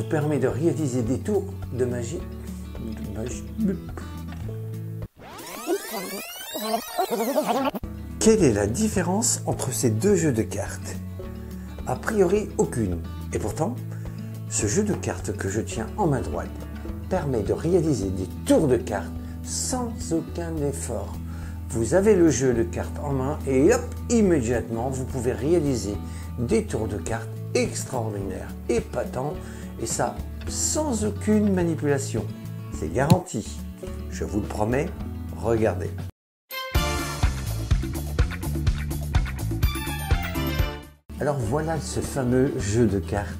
vous permet de réaliser des tours de magie. Quelle est la différence entre ces deux jeux de cartes? A priori, aucune. Et pourtant, ce jeu de cartes que je tiens en main droite permet de réaliser des tours de cartes sans aucun effort. Vous avez le jeu de cartes en main et hop, immédiatement, vous pouvez réaliser des tours de cartes extraordinaires, épatants, et ça, sans aucune manipulation. C'est garanti. Je vous le promets, regardez. Alors voilà ce fameux jeu de cartes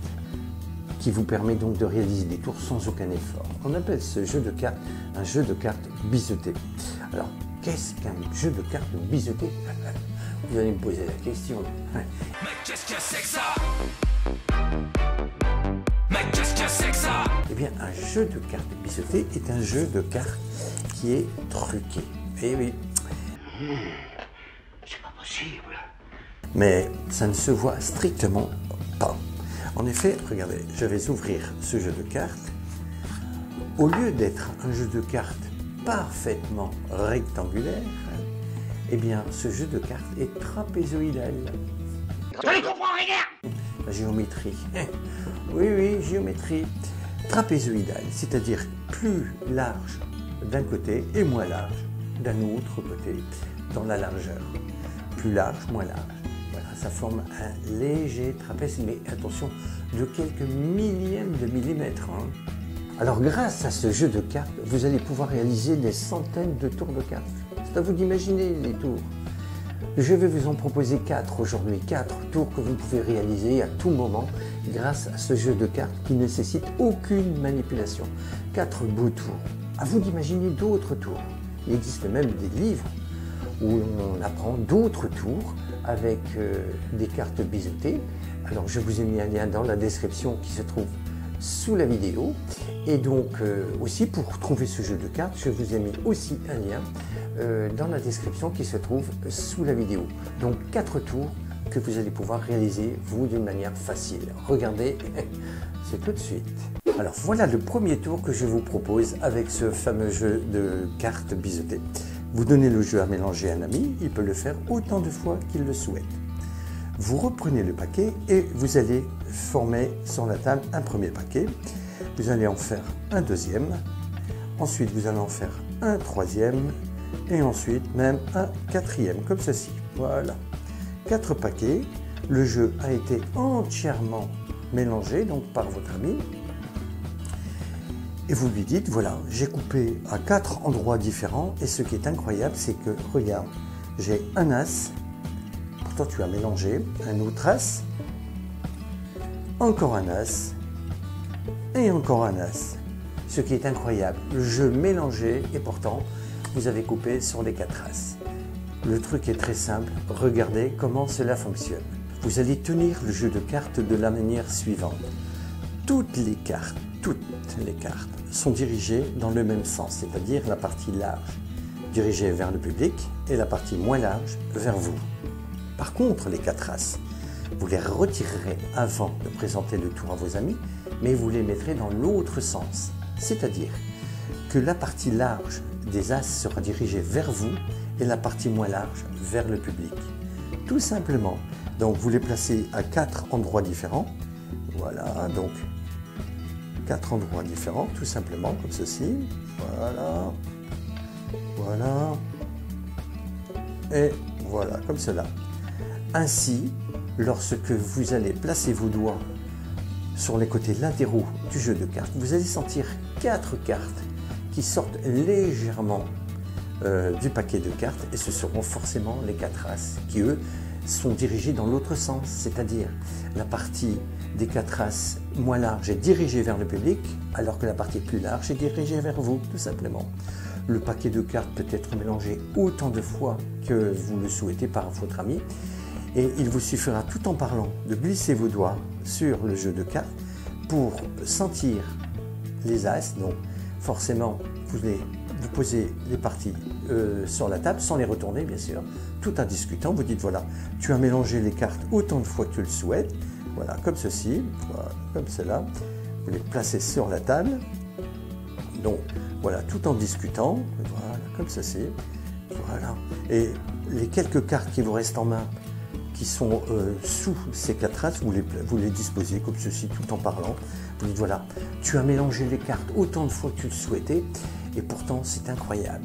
qui vous permet donc de réaliser des tours sans aucun effort. On appelle ce jeu de cartes un jeu de cartes biseauté. Alors, qu'est-ce qu'un jeu de cartes biseauté? Vous allez me poser la question. Mais qu'est-ce que c'est que ça? Mais qu'est-ce que c'est que ça? Eh bien, un jeu de cartes biseauté est un jeu de cartes qui est truqué. Eh oui. C'est pas possible. Mais ça ne se voit strictement pas. En effet, regardez, je vais ouvrir ce jeu de cartes. Au lieu d'être un jeu de cartes parfaitement rectangulaire, eh bien, ce jeu de cartes est trapézoïdal. Je ne comprends rien. La géométrie. Oui, géométrie. Trapézoïdal, c'est-à-dire plus large d'un côté et moins large d'un autre côté dans la largeur. Plus large, moins large. Voilà, ça forme un léger trapèze, mais attention, de quelques millièmes de millimètres. Alors, grâce à ce jeu de cartes, vous allez pouvoir réaliser des centaines de tours de cartes. C'est à vous d'imaginer les tours. Je vais vous en proposer 4 aujourd'hui, 4 tours que vous pouvez réaliser à tout moment grâce à ce jeu de cartes qui ne nécessite aucune manipulation. 4 beaux tours. À vous d'imaginer d'autres tours. Il existe même des livres où on apprend d'autres tours avec des cartes biseautées. Alors je vous ai mis un lien dans la description qui se trouve sous la vidéo. Et donc aussi pour trouver ce jeu de cartes, je vous ai mis aussi un lien dans la description qui se trouve sous la vidéo. Donc 4 tours que vous allez pouvoir réaliser vous d'une manière facile. Regardez, c'est tout de suite. Alors voilà le premier tour que je vous propose avec ce fameux jeu de cartes biseautées. Vous donnez le jeu à mélanger à un ami, il peut le faire autant de fois qu'il le souhaite. Vous reprenez le paquet et vous allez former sur la table un premier paquet. Vous allez en faire un deuxième, ensuite vous allez en faire un troisième et ensuite même un quatrième, comme ceci. Voilà, 4 paquets. Le jeu a été entièrement mélangé donc par votre ami. Et vous lui dites, voilà, j'ai coupé à 4 endroits différents et ce qui est incroyable, c'est que, regarde, j'ai un as, pourtant tu as mélangé, un autre as, encore un as et encore un as. Ce qui est incroyable, le jeu mélangé et pourtant vous avez coupé sur les 4 as. Le truc est très simple, regardez comment cela fonctionne. Vous allez tenir le jeu de cartes de la manière suivante. Toutes les cartes sont dirigées dans le même sens, c'est-à-dire la partie large dirigée vers le public et la partie moins large vers vous. Par contre, les 4 as, vous les retirerez avant de présenter le tour à vos amis, mais vous les mettrez dans l'autre sens, c'est-à-dire que la partie large des as sera dirigée vers vous et la partie moins large vers le public. Tout simplement. Donc vous les placez à 4 endroits différents. Voilà, donc 4 endroits différents, tout simplement, comme ceci. Voilà. Voilà. Et voilà, comme cela. Ainsi, lorsque vous allez placer vos doigts sur les côtés latéraux du jeu de cartes, vous allez sentir 4 cartes qui sortent légèrement du paquet de cartes et ce seront forcément les 4 as qui, eux, sont dirigés dans l'autre sens, c'est-à-dire la partie des 4 as moins large est dirigée vers le public alors que la partie plus large est dirigée vers vous, tout simplement. Le paquet de cartes peut être mélangé autant de fois que vous le souhaitez par votre ami et il vous suffira tout en parlant de glisser vos doigts sur le jeu de cartes pour sentir les as. Donc forcément vous posez les parties sur la table sans les retourner bien sûr, tout en discutant. Vous dites voilà, tu as mélangé les cartes autant de fois que tu le souhaites, voilà, comme ceci, voilà, comme cela. vous les placez sur la table. Donc voilà, tout en discutant, voilà, comme ceci. Voilà. Et les quelques cartes qui vous restent en main, qui sont sous ces 4 as, vous les disposez comme ceci, tout en parlant. Vous dites voilà, tu as mélangé les cartes autant de fois que tu le souhaitais, et pourtant c'est incroyable.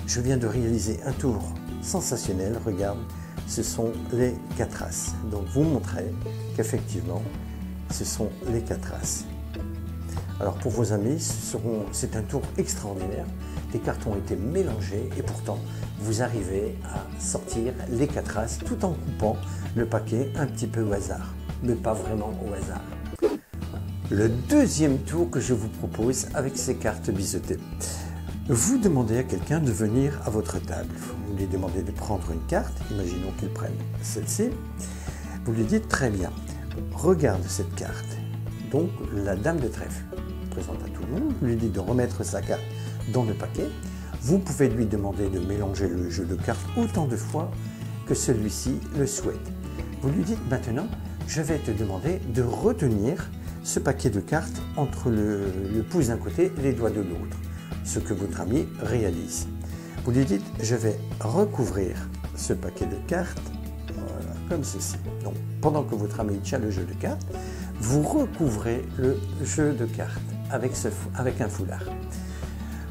Je viens de réaliser un tour sensationnel, regarde, ce sont les 4 as. Donc vous montrez qu'effectivement, ce sont les 4 as. Alors pour vos amis, c'est un tour extraordinaire. Les cartes ont été mélangées et pourtant, vous arrivez à sortir les 4 as tout en coupant le paquet un petit peu au hasard, mais pas vraiment au hasard. Le deuxième tour que je vous propose avec ces cartes biseautées. Vous demandez à quelqu'un de venir à votre table. Vous lui demandez de prendre une carte, imaginons qu'il prenne celle-ci. Vous lui dites très bien, regarde cette carte, donc la dame de trèfle. Présente à tout le monde, vous lui dites de remettre sa carte dans le paquet. Vous pouvez lui demander de mélanger le jeu de cartes autant de fois que celui-ci le souhaite. Vous lui dites maintenant, je vais te demander de retenir ce paquet de cartes entre le pouce d'un côté et les doigts de l'autre, ce que votre ami réalise. Vous lui dites, je vais recouvrir ce paquet de cartes, voilà, comme ceci. Donc, pendant que votre ami tient le jeu de cartes, vous recouvrez le jeu de cartes avec un foulard.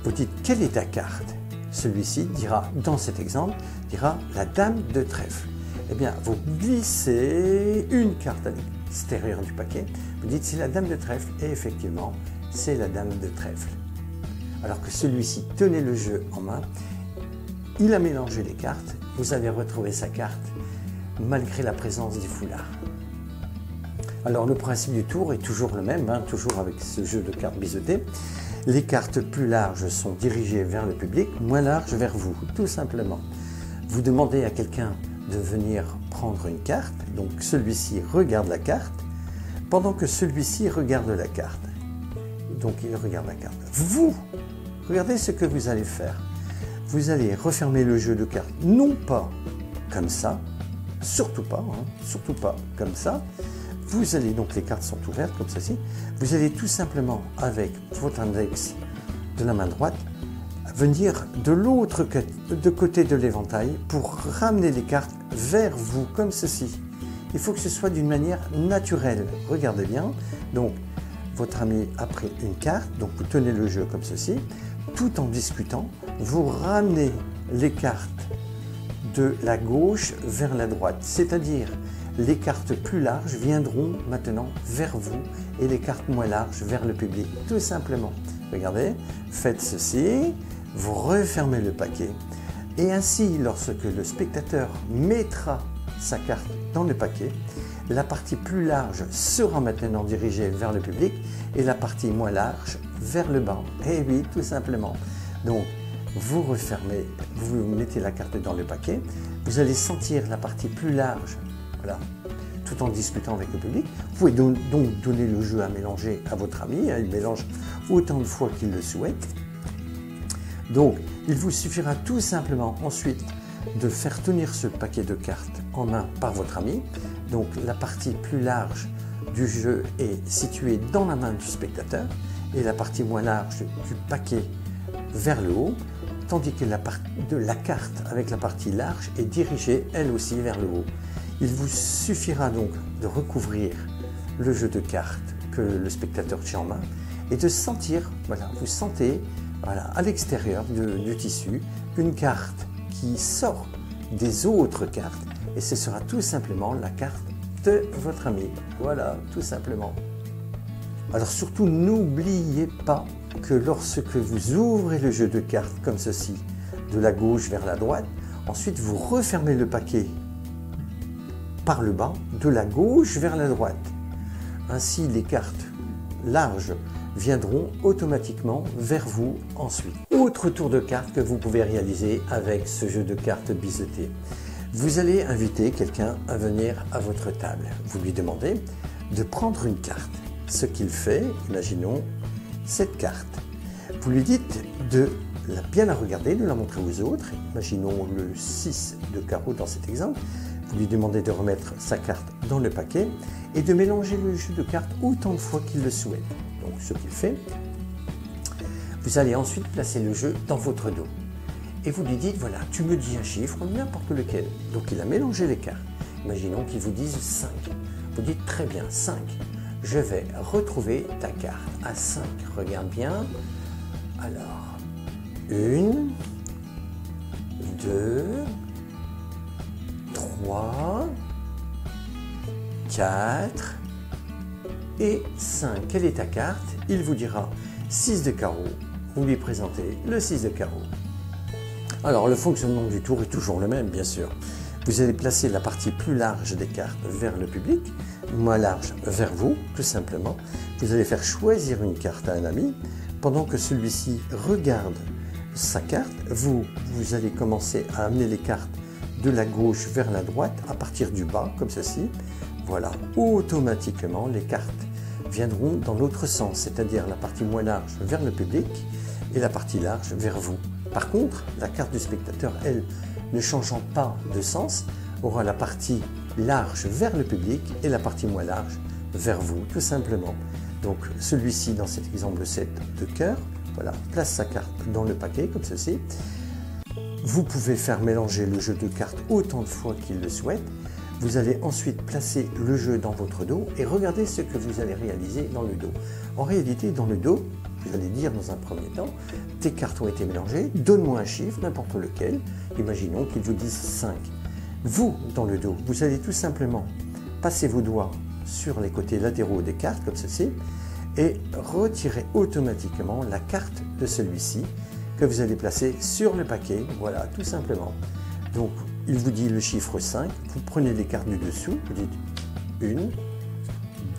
Vous dites, quelle est ta carte? Celui-ci dira, dans cet exemple, dira la dame de trèfle. Eh bien, vous glissez une carte à l'extérieur du paquet. Vous dites, c'est la dame de trèfle. Et effectivement, c'est la dame de trèfle. Alors que celui-ci tenait le jeu en main, il a mélangé les cartes. Vous avez retrouvé sa carte, malgré la présence du foulard. Alors, le principe du tour est toujours le même, hein, toujours avec ce jeu de cartes biseautées. Les cartes plus larges sont dirigées vers le public, moins larges vers vous, tout simplement. Vous demandez à quelqu'un de venir prendre une carte, donc celui-ci regarde la carte, pendant que celui-ci regarde la carte. Donc il regarde la carte. Vous, regardez ce que vous allez faire. Vous allez refermer le jeu de cartes, non pas comme ça, surtout pas comme ça. Vous allez, donc les cartes sont ouvertes comme ceci, vous allez tout simplement avec votre index de la main droite venir de l'autre côté de l'éventail pour ramener les cartes vers vous comme ceci. Il faut que ce soit d'une manière naturelle. Regardez bien, donc votre ami a pris une carte, donc vous tenez le jeu comme ceci, tout en discutant, vous ramenez les cartes de la gauche vers la droite, c'est-à-dire les cartes plus larges viendront maintenant vers vous et les cartes moins larges vers le public, tout simplement. Regardez, faites ceci, vous refermez le paquet et ainsi, lorsque le spectateur mettra sa carte dans le paquet, la partie plus large sera maintenant dirigée vers le public et la partie moins large vers le banc. Et oui, tout simplement. Donc, vous refermez, vous mettez la carte dans le paquet, vous allez sentir la partie plus large, voilà, tout en discutant avec le public. Vous pouvez donc donner le jeu à mélanger à votre ami, hein, il mélange autant de fois qu'il le souhaite. Donc, il vous suffira tout simplement ensuite de faire tenir ce paquet de cartes en main par votre ami. Donc, la partie plus large du jeu est située dans la main du spectateur et la partie moins large du paquet vers le haut, tandis que la carte avec la partie large est dirigée elle aussi vers le haut. Il vous suffira donc de recouvrir le jeu de cartes que le spectateur tient en main et de sentir, voilà, vous sentez voilà, à l'extérieur du tissu une carte qui sort des autres cartes et ce sera tout simplement la carte de votre ami. Voilà, tout simplement. Alors surtout, n'oubliez pas que lorsque vous ouvrez le jeu de cartes comme ceci, de la gauche vers la droite, ensuite vous refermez le paquet par le bas, de la gauche vers la droite. Ainsi, les cartes larges viendront automatiquement vers vous ensuite. Autre tour de cartes que vous pouvez réaliser avec ce jeu de cartes biseauté. Vous allez inviter quelqu'un à venir à votre table. Vous lui demandez de prendre une carte. Ce qu'il fait, imaginons cette carte. Vous lui dites de bien la regarder, de la montrer aux autres. Imaginons le 6 de carreau dans cet exemple. Vous lui demandez de remettre sa carte dans le paquet et de mélanger le jeu de cartes autant de fois qu'il le souhaite. Donc ce qu'il fait, vous allez ensuite placer le jeu dans votre dos. Et vous lui dites, voilà, tu me dis un chiffre, n'importe lequel. Donc il a mélangé les cartes. Imaginons qu'il vous dise 5. Vous dites, très bien, 5. Je vais retrouver ta carte à 5. Regarde bien. Alors, 1, 2, 3, 4 et 5. Quelle est ta carte? Il vous dira 6 de carreau. Vous lui présentez le 6 de carreau. Alors, le fonctionnement du tour est toujours le même, bien sûr. Vous allez placer la partie plus large des cartes vers le public, moins large vers vous, tout simplement. Vous allez faire choisir une carte à un ami. Pendant que celui-ci regarde sa carte, vous allez commencer à amener les cartes de la gauche vers la droite, à partir du bas, comme ceci. Voilà, automatiquement, les cartes viendront dans l'autre sens, c'est-à-dire la partie moins large vers le public et la partie large vers vous. Par contre, la carte du spectateur, elle, ne changeant pas de sens, aura la partie large vers le public et la partie moins large vers vous, tout simplement. Donc celui-ci, dans cet exemple 7 de cœur, voilà, place sa carte dans le paquet, comme ceci. Vous pouvez faire mélanger le jeu de cartes autant de fois qu'il le souhaite. Vous allez ensuite placer le jeu dans votre dos et regardez ce que vous allez réaliser dans le dos. En réalité, dans le dos, vous allez dire dans un premier temps, tes cartes ont été mélangées, donne-moi un chiffre, n'importe lequel, imaginons qu'ils vous disent 5. Vous, dans le dos, vous allez tout simplement passer vos doigts sur les côtés latéraux des cartes, comme ceci, et retirer automatiquement la carte de celui-ci que vous allez placer sur le paquet, voilà, tout simplement. Donc, il vous dit le chiffre 5, vous prenez les cartes du dessous, vous dites 1,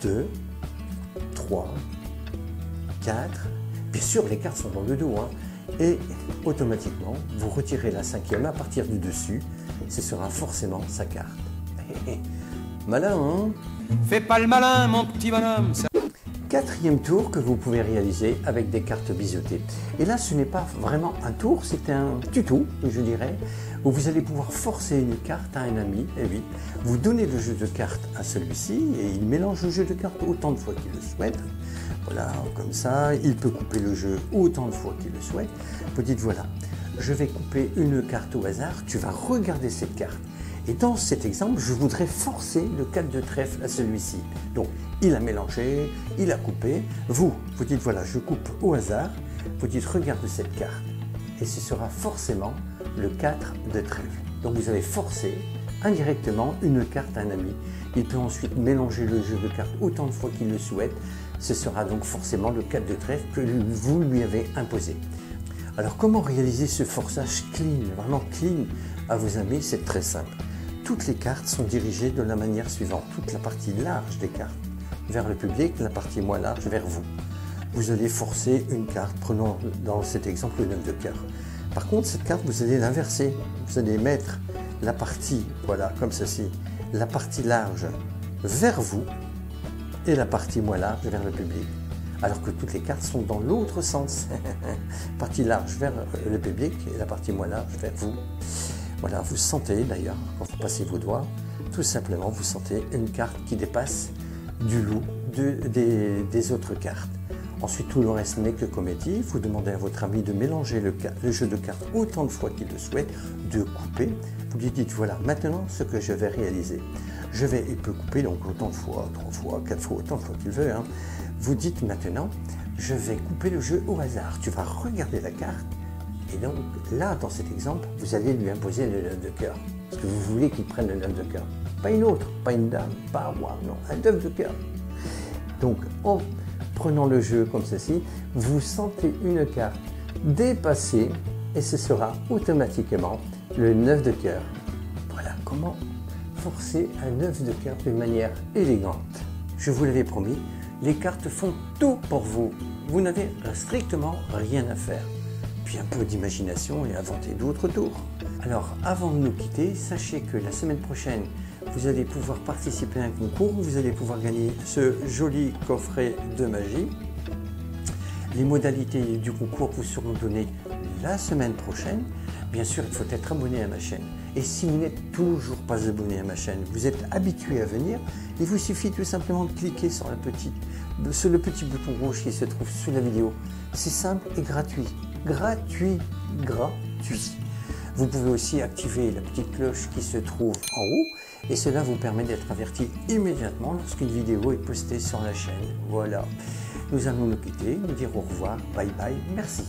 2, 3, 4, bien sûr les cartes sont dans le dos, hein, et automatiquement vous retirez la cinquième à partir du dessus, ce sera forcément sa carte. Malin, hein? Fais pas le malin, mon petit bonhomme. Quatrième tour que vous pouvez réaliser avec des cartes biseautées. Et là, ce n'est pas vraiment un tour, c'est un tuto, je dirais, où vous allez pouvoir forcer une carte à un ami. Et oui, vous donnez le jeu de cartes à celui-ci et il mélange le jeu de cartes autant de fois qu'il le souhaite. Voilà, comme ça, il peut couper le jeu autant de fois qu'il le souhaite. Vous dites, voilà, je vais couper une carte au hasard, tu vas regarder cette carte. Et dans cet exemple, je voudrais forcer le 4 de trèfle à celui-ci. Donc, il a mélangé, il a coupé. Vous dites, voilà, je coupe au hasard. Vous dites, regarde cette carte. Et ce sera forcément le 4 de trèfle. Donc, vous avez forcé indirectement une carte à un ami. Il peut ensuite mélanger le jeu de cartes autant de fois qu'il le souhaite. Ce sera donc forcément le 4 de trèfle que vous lui avez imposé. Alors, comment réaliser ce forçage clean, vraiment clean à vos amis? C'est très simple. Toutes les cartes sont dirigées de la manière suivante. Toute la partie large des cartes vers le public, la partie moins large vers vous. Vous allez forcer une carte, prenons dans cet exemple le 9 de cœur. Par contre, cette carte, vous allez l'inverser. Vous allez mettre la partie, voilà, comme ceci, la partie large vers vous et la partie moins large vers le public. Alors que toutes les cartes sont dans l'autre sens. Partie large vers le public et la partie moins large vers vous. Voilà, vous sentez d'ailleurs, quand vous passez vos doigts, tout simplement, vous sentez une carte qui dépasse du lot des autres cartes. Ensuite, tout le reste n'est que comédie. Vous demandez à votre ami de mélanger le jeu de cartes autant de fois qu'il le souhaite, de couper. Vous lui dites, voilà, maintenant, ce que je vais réaliser. Il peut couper donc autant de fois, 3 fois, 4 fois, autant de fois qu'il veut. Hein. Vous dites maintenant, je vais couper le jeu au hasard. Tu vas regarder la carte. Et donc, là, dans cet exemple, vous allez lui imposer le 9 de cœur. Parce que vous voulez qu'il prenne le 9 de cœur. Pas une autre, pas une dame, pas moi, non, un 9 de cœur. Donc, en prenant le jeu comme ceci, vous sentez une carte dépasser et ce sera automatiquement le 9 de cœur. Voilà comment forcer un 9 de cœur d'une manière élégante. Je vous l'avais promis, les cartes font tout pour vous. Vous n'avez strictement rien à faire. Puis un peu d'imagination et inventer d'autres tours. Alors, avant de nous quitter, sachez que la semaine prochaine, vous allez pouvoir participer à un concours, vous allez pouvoir gagner ce joli coffret de magie. Les modalités du concours vous seront données la semaine prochaine. Bien sûr, il faut être abonné à ma chaîne. Et si vous n'êtes toujours pas abonné à ma chaîne, vous êtes habitué à venir, il vous suffit tout simplement de cliquer sur le petit bouton rouge qui se trouve sous la vidéo. C'est simple et gratuit. Gratuit. Vous pouvez aussi activer la petite cloche qui se trouve en haut et cela vous permet d'être averti immédiatement lorsqu'une vidéo est postée sur la chaîne. Voilà. Nous allons nous quitter, nous dire au revoir, bye bye, merci.